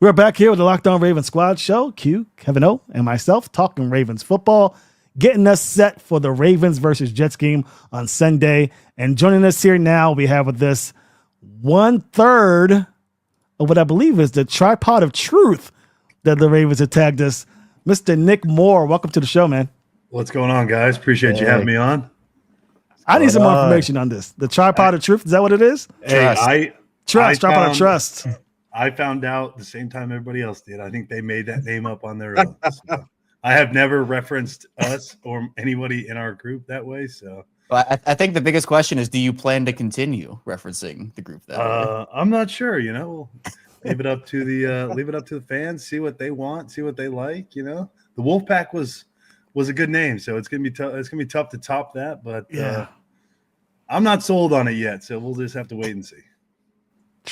We're back here with the Locked On Ravens Squad show. Q, Kevin O, and myself talking Ravens football, getting us set for the Ravens versus Jets game on Sunday. And joining us here now, we have with this 1/3 of what I believe is the tripod of truth that the Ravens have tagged us, Mr. Nick Moore. Welcome to the show, man. What's going on, guys? Appreciate you having me on. I need some more information on this. The tripod of truth, is that what it is? Tripod of trust. I found out the same time everybody else did. I think they made that name up on their own. So I have never referenced us or anybody in our group that way. So I think the biggest question is, do you plan to continue referencing the group that way? I'm not sure. We'll leave it up to the fans. See what they want. See what they like. The Wolfpack was a good name, so it's gonna be tough. It's gonna be tough to top that. But I'm not sold on it yet. So we'll just have to wait and see.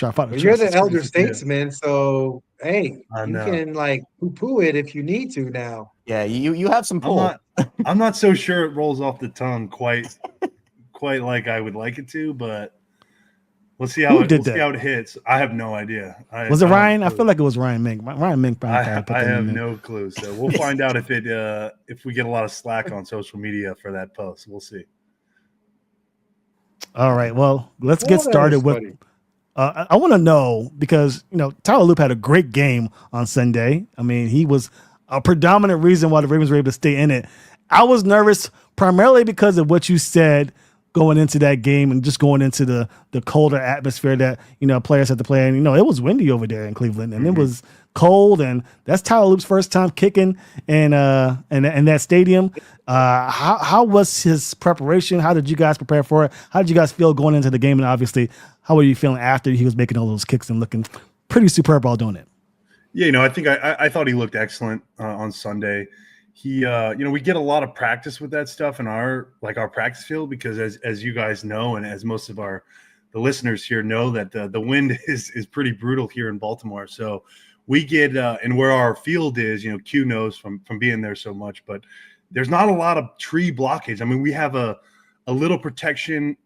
You're the elder statesman, so hey, you can poo-poo it if you need to now. Yeah, you have some pull. I'm not so sure it rolls off the tongue quite like I would like it to, but we'll see how it hits. I have no idea. Was it Ryan? I feel like it was Ryan Mink. Ryan Mink probably. I have no clue. So we'll find out if we get a lot of slack on social media for that post. We'll see. All right. Well, let's get started with. I want to know because, Tyler Loop had a great game on Sunday. I mean, he was a predominant reason why the Ravens were able to stay in it. I was nervous primarily because of what you said going into that game and just going into the colder atmosphere that, players had to play. And, it was windy over there in Cleveland and it was cold. And that's Tyler Loop's first time kicking in that stadium. How was his preparation? How did you guys prepare for it? How did you guys feel going into the game? And obviously, how were you feeling after he was making all those kicks and looking pretty superb while doing it? Yeah, I think I thought he looked excellent on Sunday. He, we get a lot of practice with that stuff in our practice field because as you guys know, and as most of the listeners here know, that the wind is pretty brutal here in Baltimore. So we get and where our field is, Q knows from being there so much, but there's not a lot of tree blockage. I mean, we have a little protection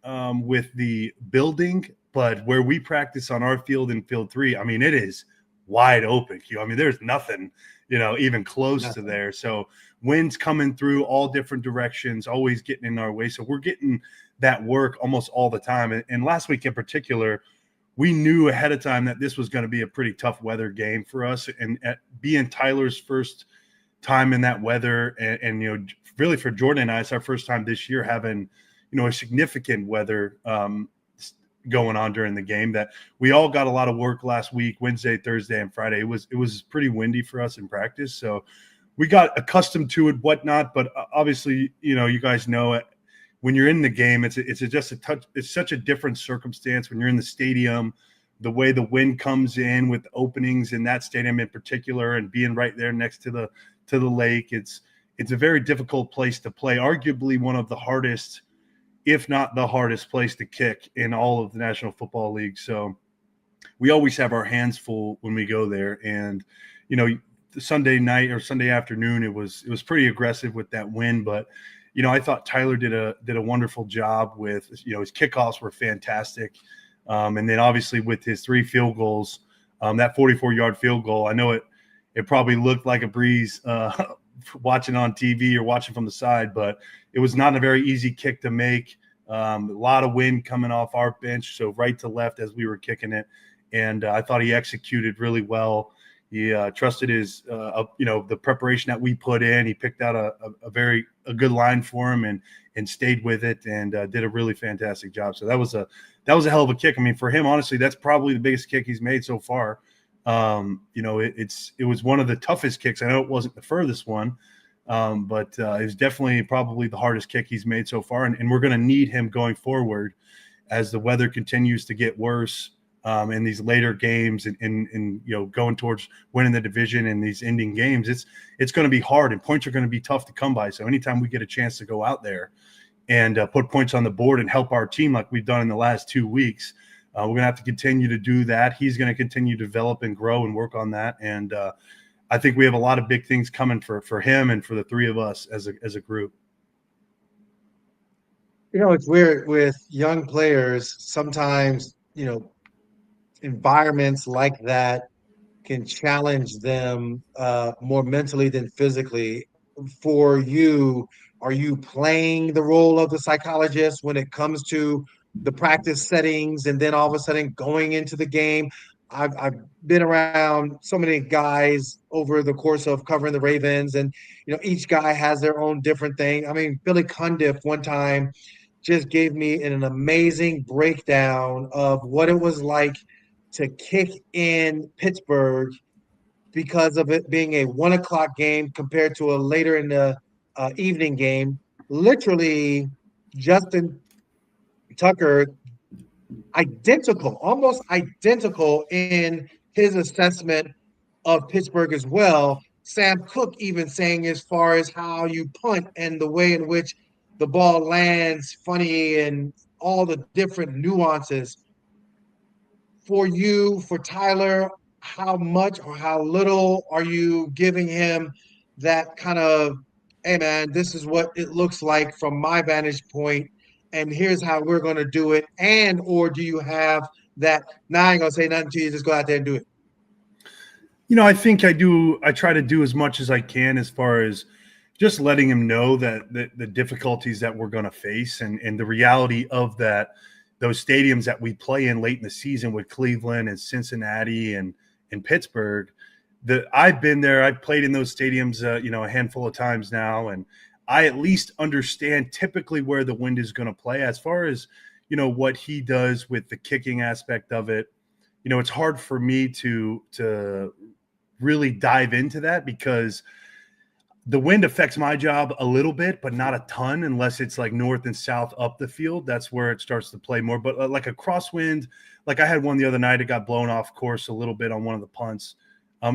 with the building, but where we practice on our field in field 3, I mean, it is wide open, Q. I mean, there's nothing, even close to there. So winds coming through all different directions, always getting in our way. So we're getting that work almost all the time. And last week in particular, we knew ahead of time that this was going to be a pretty tough weather game for us. And being Tyler's first time in that weather and really for Jordan and I, it's our first time this year having, a significant weather going on during the game, that we all got a lot of work last week, Wednesday, Thursday, and Friday. It was pretty windy for us in practice. So we got accustomed to it, whatnot. But obviously, you guys know it. When you're in the game, it's such a different circumstance when you're in the stadium, the way the wind comes in with openings in that stadium in particular, and being right there next to the lake. It's a very difficult place to play, arguably one of the hardest, if not the hardest place to kick in all of the National Football League. So we always have our hands full when we go there. And, the Sunday night or Sunday afternoon, it was pretty aggressive with that wind. But, I thought Tyler did a wonderful job with, his kickoffs were fantastic. And then obviously with his 3 field goals, that 44-yard field goal, I know it probably looked like a breeze watching on TV or watching from the side, but it was not a very easy kick to make. A lot of wind coming off our bench, so right to left as we were kicking it. And I thought he executed really well. He trusted his, the preparation that we put in. He picked out a good line for him and stayed with it and did a really fantastic job. So that was a hell of a kick. I mean, for him, honestly, that's probably the biggest kick he's made so far. It was one of the toughest kicks. I know it wasn't the furthest one, but it was definitely probably the hardest kick he's made so far. And we're going to need him going forward as the weather continues to get worse in these later games and going towards winning the division in these ending games. It's going to be hard, and points are going to be tough to come by. So anytime we get a chance to go out there and put points on the board and help our team like we've done in the last 2 weeks, we're going to have to continue to do that. He's going to continue to develop and grow and work on that. And I think we have a lot of big things coming for him and for the 3 of us as a group. It's weird with young players. Sometimes, environments like that can challenge them more mentally than physically. For you, are you playing the role of the psychologist when it comes to the practice settings and then all of a sudden going into the game? I've been around so many guys over the course of covering the Ravens, and each guy has their own different thing. I mean, Billy Cundiff one time just gave me an amazing breakdown of what it was like to kick in Pittsburgh because of it being a 1 o'clock game compared to a later in the evening game. Literally, Justin Tucker, identical, almost identical in his assessment of Pittsburgh as well. Sam Cook even saying as far as how you punt and the way in which the ball lands funny and all the different nuances. For you, for Tyler, how much or how little are you giving him that kind of, hey man, this is what it looks like from my vantage point, and here's how we're going to do it? And or do you have that, nah, I ain't gonna say nothing to you, just go out there and do it? I think I do. I try to do as much as I can as far as just letting him know that the difficulties that we're going to face and the reality of that, those stadiums that we play in late in the season with Cleveland and Cincinnati and Pittsburgh, that I've been there. I've played in those stadiums, a handful of times now, and I at least understand typically where the wind is going to play. As far as what he does with the kicking aspect of it, it's hard for me to really dive into that because the wind affects my job a little bit, but not a ton unless it's like north and south up the field. That's where it starts to play more. But like a crosswind, like I had one the other night, it got blown off course a little bit on one of the punts.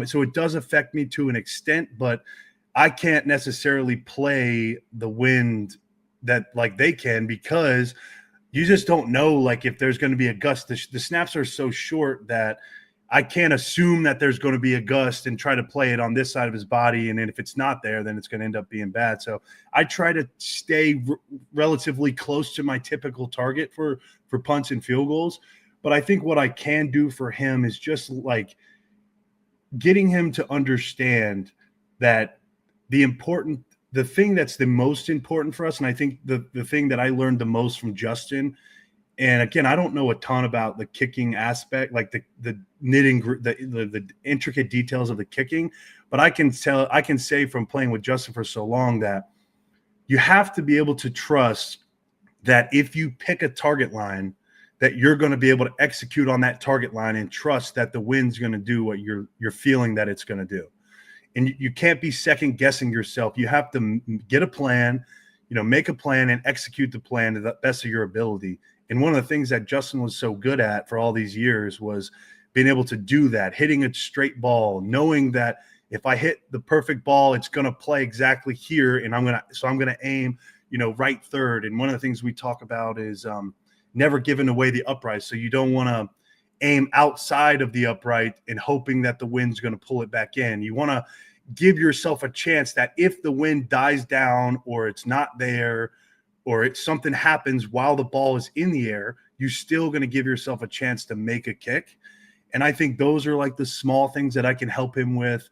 So it does affect me to an extent, but I can't necessarily play the wind that like they can because you just don't know like if there's going to be a gust. The snaps are so short that I can't assume that there's going to be a gust and try to play it on this side of his body. And then if it's not there, then it's going to end up being bad. So I try to stay relatively close to my typical target for punts and field goals. But I think what I can do for him is just like getting him to understand that the thing that's the most important for us. And I think the thing that I learned the most from Justin, and again, I don't know a ton about the kicking aspect, like the knitting, the intricate details of the kicking, but I can say from playing with Justin for so long that you have to be able to trust that if you pick a target line, that you're going to be able to execute on that target line and trust that the wind's going to do what you're feeling that it's going to do. And you can't be second guessing yourself. You have to get a plan, make a plan and execute the plan to the best of your ability. And one of the things that Justin was so good at for all these years was being able to do that, hitting a straight ball, knowing that if I hit the perfect ball, it's going to play exactly here. And I'm going to aim, right third. And one of the things we talk about is never giving away the upright. So you don't want to aim outside of the upright and hoping that the wind's going to pull it back in. You want to give yourself a chance that if the wind dies down or it's not there, or something happens while the ball is in the air, you're still going to give yourself a chance to make a kick. And I think those are like the small things that I can help him with,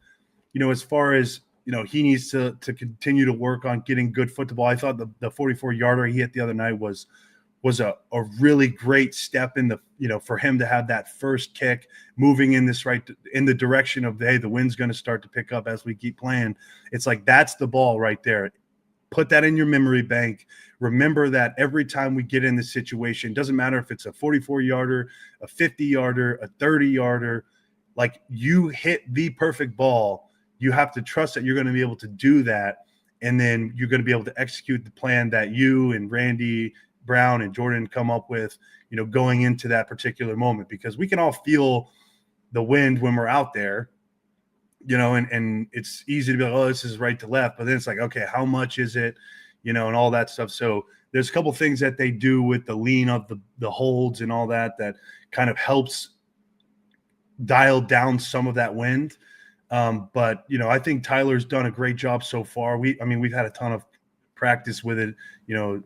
as far as, he needs to continue to work on getting good football. I thought the 44-yarder he hit the other night was a really great step in the, for him to have that first kick moving in the direction of, hey, the wind's going to start to pick up as we keep playing. It's like, that's the ball right there. Put that in your memory bank. Remember that every time we get in this situation, doesn't matter if it's a 44-yarder, a 50-yarder, a 30-yarder, like you hit the perfect ball, you have to trust that you're going to be able to do that. And then you're going to be able to execute the plan that you and Randy Brown and Jordan come up with, going into that particular moment, because we can all feel the wind when we're out there. And it's easy to be like, oh, this is right to left. But then it's like, okay, how much is it, and all that stuff. So there's a couple of things that they do with the lean of the holds and all that kind of helps dial down some of that wind. But, I think Tyler's done a great job so far. We've had a ton of practice with it,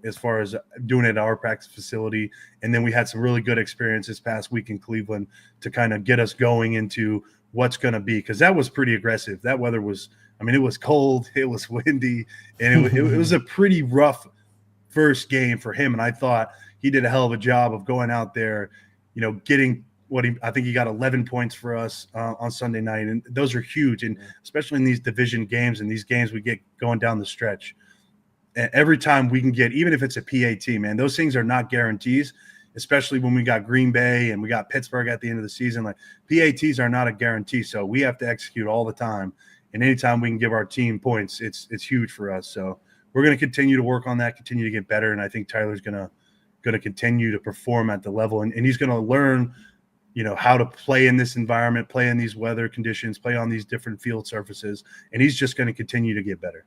as far as doing it at our practice facility. And then we had some really good experience this past week in Cleveland to kind of get us going into what's going to be, because that was pretty aggressive. That weather was, I mean, it was cold, it was windy, and it was a pretty rough first game for him. And I thought he did a hell of a job of going out there, you know, getting I think he got 11 points for us on Sunday night. And those are huge. And especially in these division games and these games we get going down the stretch. And every time we can get, even if it's a PAT, man, those things are not guarantees, especially when we got Green Bay and we got Pittsburgh at the end of the season. Like, PATs are not a guarantee. So we have to execute all the time. And anytime we can give our team points, it's huge for us. So we're going to continue to work on that, continue to get better. And I think Tyler's going to continue to perform at the level, and he's going to learn, you know, how to play in this environment, play in these weather conditions, play on these different field surfaces. And he's just going to continue to get better.